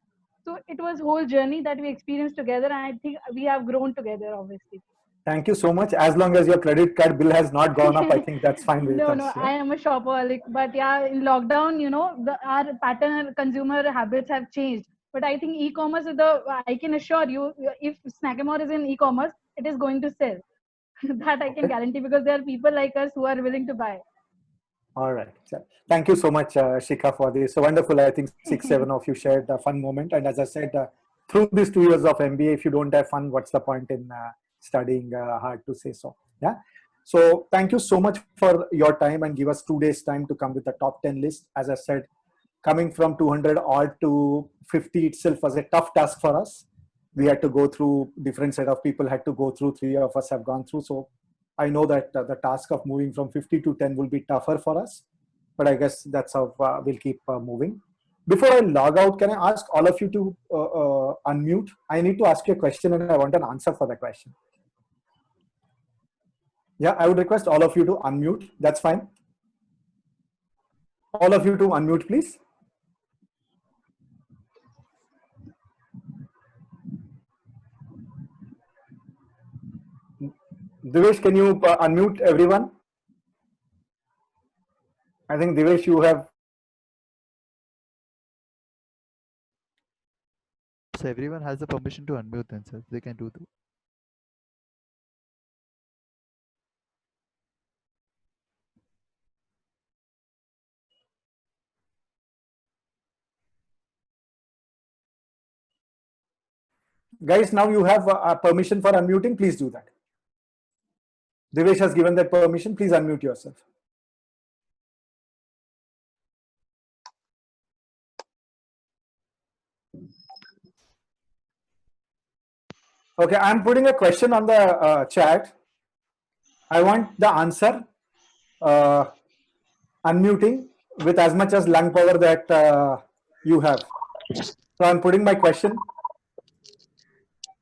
So it was whole journey that we experienced together, and I think we have grown together, obviously. Thank you so much. As long as your credit card bill has not gone up, I think that's fine with No, us. no, Yeah? I am a shopaholic, but yeah, in lockdown, our pattern consumer habits have changed. But I think e-commerce is I can assure you, if Snackamore is in e-commerce, it is going to sell. That I can Okay. guarantee, because there are people like us who are willing to buy. All right. So, thank you so much, Shikha, for this. So wonderful. I think 6-7 of you shared a fun moment. And as I said, through these 2 years of MBA, if you don't have fun, what's the point in studying hard, to say so? Yeah. So thank you so much for your time, and give us 2 days time to come with the top 10 list. As I said, coming from 200 odd to 50 itself was a tough task for us. We had to go through different set of people had to go through. 3 of us have gone through. So I know that the task of moving from 50 to 10 will be tougher for us, but I guess that's how we'll keep moving. Before I log out, can I ask all of you to unmute? I need to ask you a question, and I want an answer for the question. Yeah, I would request all of you to unmute. That's fine. All of you to unmute, please. Devesh, can you unmute everyone? I think Devesh, you have. So everyone has the permission to unmute themselves. They can do that. Guys, now you have permission for unmuting. Please do that. Devesh has given that permission. Please unmute yourself. Okay, I'm putting a question on the chat. I want the answer, unmuting with as much as lung power that you have. So I'm putting my question.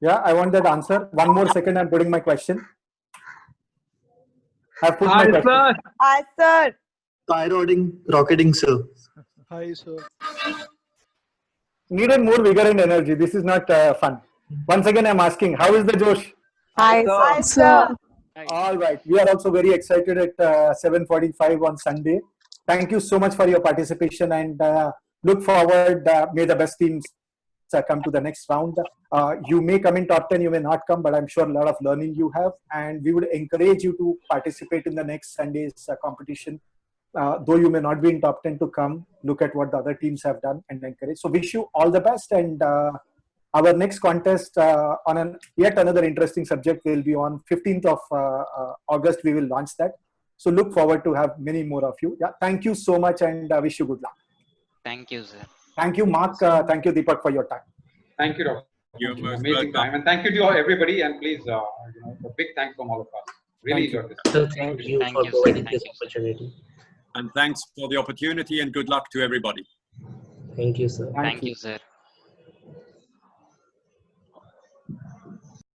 Yeah, I want that answer. 1 more second, I'm putting my question. I've put my question. Sir. Hi, sir. Rocketing, sir. Hi, sir. Needed more vigor and energy. This is not fun. Once again, I'm asking, how is the Josh? Hi, sir. All right. We are also very excited at 7:45 on Sunday. Thank you so much for your participation, and look forward. May the best teams come to the next round. You may come in top 10, you may not come, but I'm sure a lot of learning you have, and we would encourage you to participate in the next Sunday's competition. Though you may not be in top 10, to come, look at what the other teams have done and encourage. So wish you all the best, and our next contest on yet another interesting subject will be on 15th of August. We will launch that. So look forward to have many more of you. Yeah, thank you so much, and wish you good luck. Thank you, sir. Thank you, Marc. Thank you, Deepak, for your time. Thank you, Doctor. You're most Amazing welcome. time, and thank you to everybody. And please, a big thanks from all of us. Really enjoyed this. So thank you for providing this opportunity. And thanks for the opportunity, and good luck to everybody. Thank you, sir. Thank you, sir.